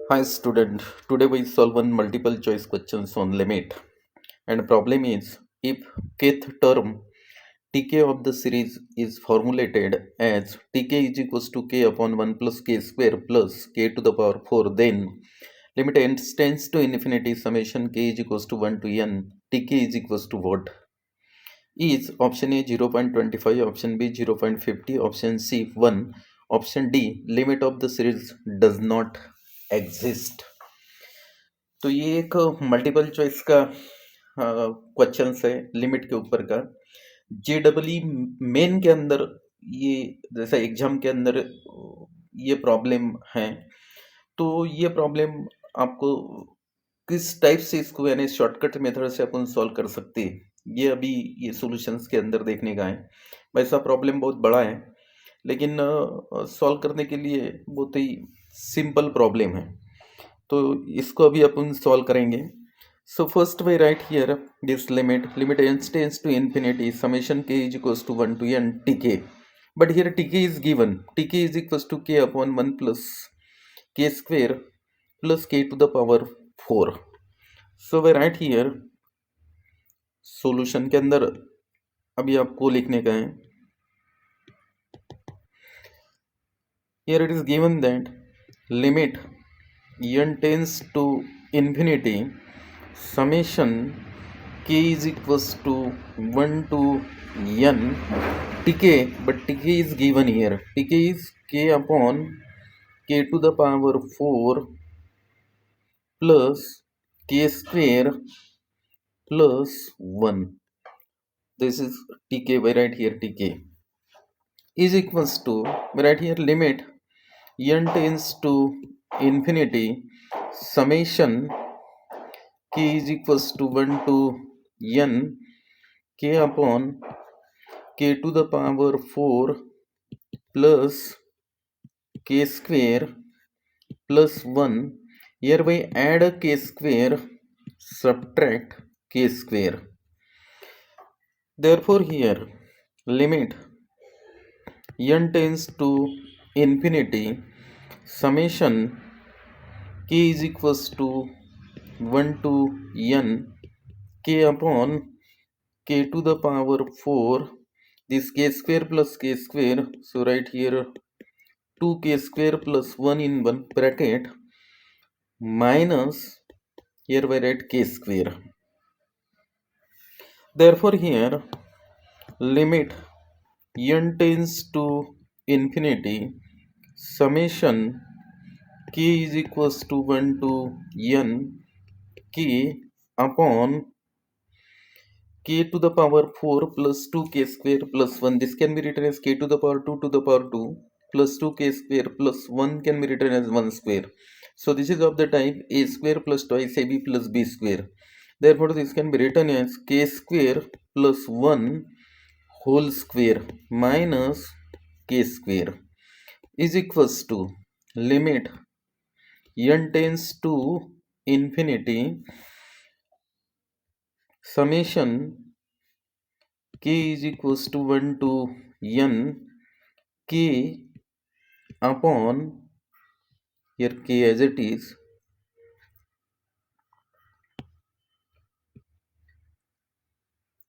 Hi student, today we solve one multiple choice questions on limit and problem is if kth term tk of the series is formulated as tk is equals to k upon 1 plus k square plus k to the power 4 then limit n tends to infinity summation k is equals to 1 to n tk is equals to what is option A 0.25, option B 0.50, option C 1, option D limit of the series does not exist. तो ये एक multiple choice का question है limit के ऊपर का जेडबलई main के अंदर ये जैसा एग्जाम के अंदर ये प्रॉब्लम है तो ये प्रॉब्लम आपको किस टाइप से इसको यानी शॉर्टकट मेथड से अपन सॉल्व कर सकते हैं ये अभी ये सॉल्यूशंस के अंदर देखने का है वैसा प्रॉब्लम बहुत बड़ा है लेकिन सॉल्व करने के लिए बहुत ही सिंपल प्रॉब्लम है तो इसको अभी अपन सॉल्व करेंगे so first way right here this limit n tends to infinity summation k is equals to 1 to n tk but here tk is given tk is equals to k upon 1 plus k square plus k to the power 4 so way right here solution के अंदर अभी आपको लिखने का है here it is given that limit n tends to infinity summation k is equals to 1 to n tk but tk is given here tk is k upon k to the power 4 plus k square plus 1 this is tk by right here tk is equals to by right here limit n tends to infinity summation k is equals to 1 to n k upon k to the power 4 plus k square plus 1 hereby add a k square subtract k square therefore here limit n tends to infinity summation k is equals to 1 to n k upon k to the power 4 this k square plus k square so right here 2k square plus 1 in one bracket minus here by write k square therefore here limit n tends to infinity summation k is equals to 1 to n k upon k to the power 4 plus 2k square plus 1 this can be written as k to the power 2 to the power 2 plus 2k square plus 1 can be written as 1 square so this is of the type a square plus twice ab plus b square therefore this can be written as k square plus 1 whole square minus k square is equals to limit n tends to infinity summation k is equals to 1 to n k upon here k as it is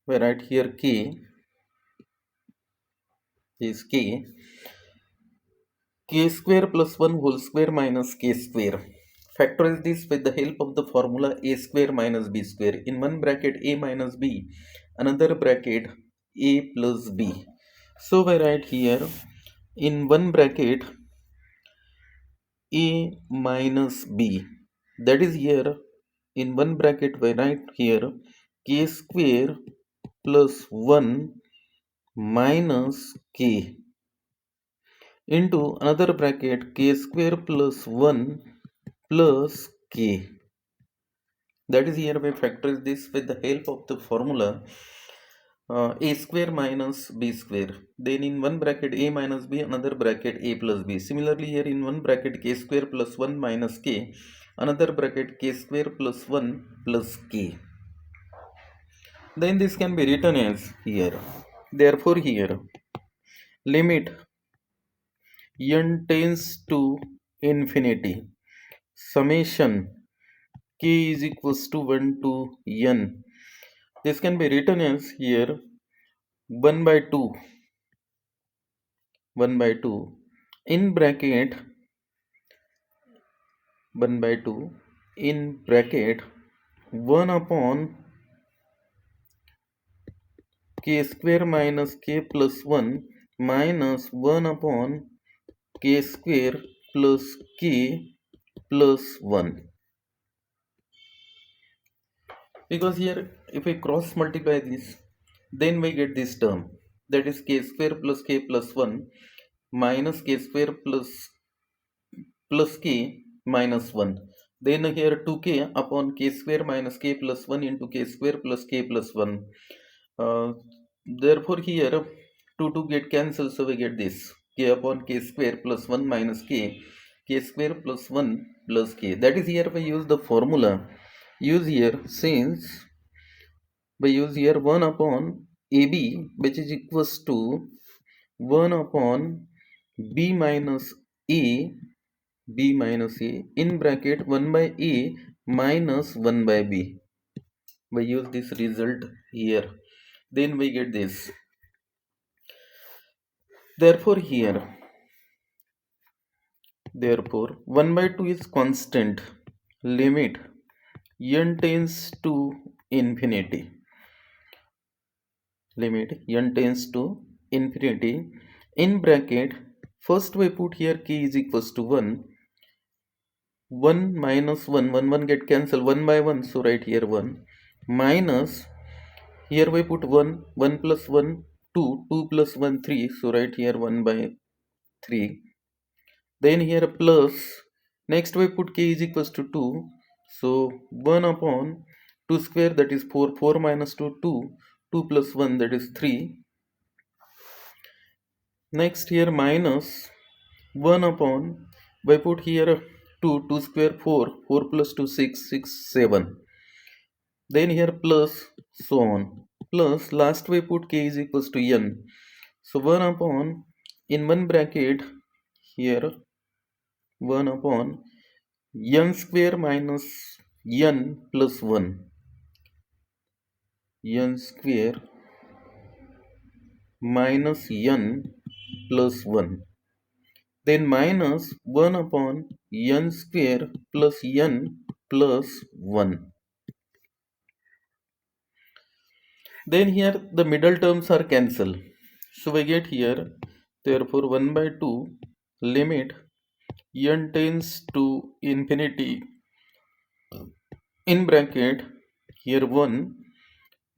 we write here k is k square plus 1 whole square minus k square factorize this with the help of the formula a square minus b square in one bracket a minus b another bracket a plus b so we write here in one bracket a minus b that is here in one bracket we write here k square plus 1 minus k into another bracket k square plus 1 plus k that is here we factorize this with the help of the formula a square minus b square then in one bracket a minus b another bracket a plus b similarly here in one bracket k square plus 1 minus k another bracket k square plus 1 plus k then this can be written as here therefore here limit n tends to infinity, summation k is equals to 1 to n. This can be written as here 1 by 2, 1 by 2 in bracket 1 by 2 in bracket 1 upon k square minus k plus 1 minus 1 upon k square plus k plus 1. Because here if we cross multiply this, then we get this term, that is k square plus k plus 1 minus k square plus k minus 1. Then here 2k upon k square minus k plus 1 into k square plus k plus 1. Therefore here 2 get cancelled, so we get this k upon k square plus 1 minus k square plus 1 plus k. That is here we use the formula, use here since we use here 1 upon ab, which is equals to 1 upon b minus a, in bracket 1 by a minus 1 by b. We use this result here, then we get this. Therefore 1 by 2 is constant, limit n tends to infinity, limit n tends to infinity in bracket, first we put here k is equals to 1, 1 minus 1, 1 get cancelled, 1 by 1, so write here 1 minus, here we put 1, 1 plus 1 2, 2 plus 1 3, so write here 1 by 3. Then here plus, next we put k is equals to 2, so 1 upon 2 square, that is 4, 4 minus 2 2, 2 plus 1, that is 3. Next here minus 1 upon, we put here 2, 2 square 4, 4 plus 2 6, 6 7. Then here plus, so on, plus last we put k is equals to n, so 1 upon, in one bracket here 1 upon n square minus n plus 1, n square minus n plus 1, then minus 1 upon n square plus n plus 1. Then here the middle terms are cancelled, so we get here, therefore 1 by 2 limit n tends to infinity in bracket here 1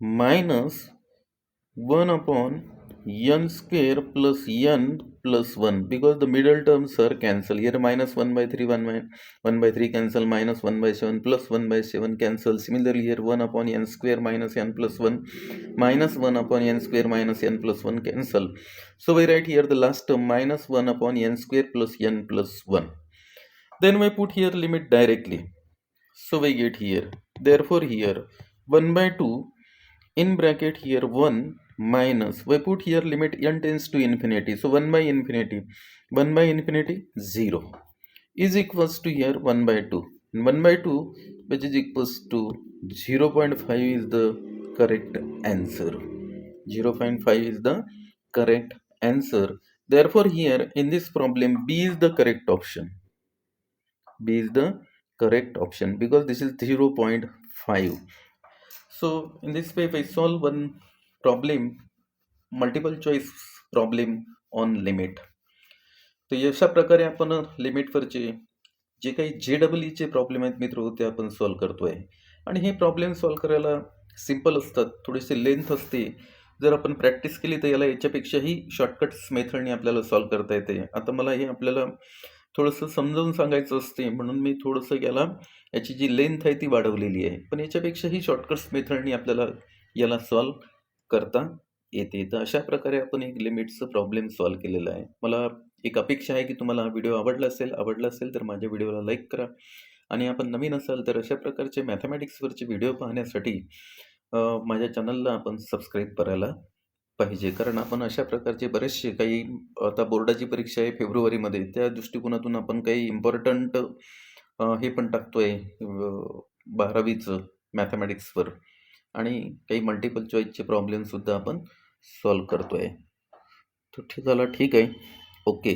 minus 1 upon n square plus n plus 1, because the middle terms are cancelled. Here minus 1 by 3, 1 by 3 cancel, minus 1 by 7 plus 1 by 7 cancel. Similarly here 1 upon n square minus n plus 1 minus 1 upon n square minus n plus 1 cancel. So we write here the last term minus 1 upon n square plus n plus 1. Then we put here limit directly, so we get here, therefore here 1 by 2 in bracket here 1 minus, we put here limit n tends to infinity, so 1 by infinity 0 is equals to here 1 by 2, 1 by 2 which is equals to 0.5 is the correct answer. 0.5 is the correct answer. Therefore here in this problem B is the correct option. B is the correct option because this is 0.5. So in this way we solve one problem, multiple choice problem on limit. तर अशा प्रकारे आपण लिमिटवरचे जे काही JEE problem आहेत मित्र ते आपण solve करतोय. आणि हे प्रॉब्लेम सॉल्व करायला सिंपल असतात, थोडीशी लेंथ असते. जर आपण प्रॅक्टिस केली तर याला याच्यापेक्षाही शॉर्टकट्स मेथडने आपल्याला सॉल्व करता येते. आता मला हे आपल्याला थोडंसं समजावून सांगायचं असते म्हणून मी थोडंसं याची जी लेंथ आहे ती वाढवलेली आहे. पण याच्यापेक्षाही शॉर्टकट्स मेथडने आपल्याला याला सॉल्व करता येते. तर अशा प्रकारे आपण एक लिमिटचं प्रॉब्लेम सॉल्व केलेला आहे. मला एक अपेक्षा आहे की तुम्हाला हा व्हिडिओ आवडला असेल तर माझ्या व्हिडिओला लाईक करा. आणि आपण नवीन असाल तर अशा प्रकारचे मॅथमॅटिक्सवरचे व्हिडिओ पाहण्यासाठी माझ्या चॅनलला आपण सबस्क्राईब करायला पाहिजे. कारण आपण अशा प्रकारचे बरेचसे काही आता बोर्डाची परीक्षा आहे फेब्रुवारीमध्ये, त्या दृष्टिकोनातून आपण काही इम्पॉर्टंट हे पण टाकतोय 12वीचं मॅथमॅटिक्सवर आणि काही मल्टिपल चॉईसचे प्रॉब्लेमसुद्धा आपण सॉल्व्ह करतोय. तर चला ठीक आहे. ओके.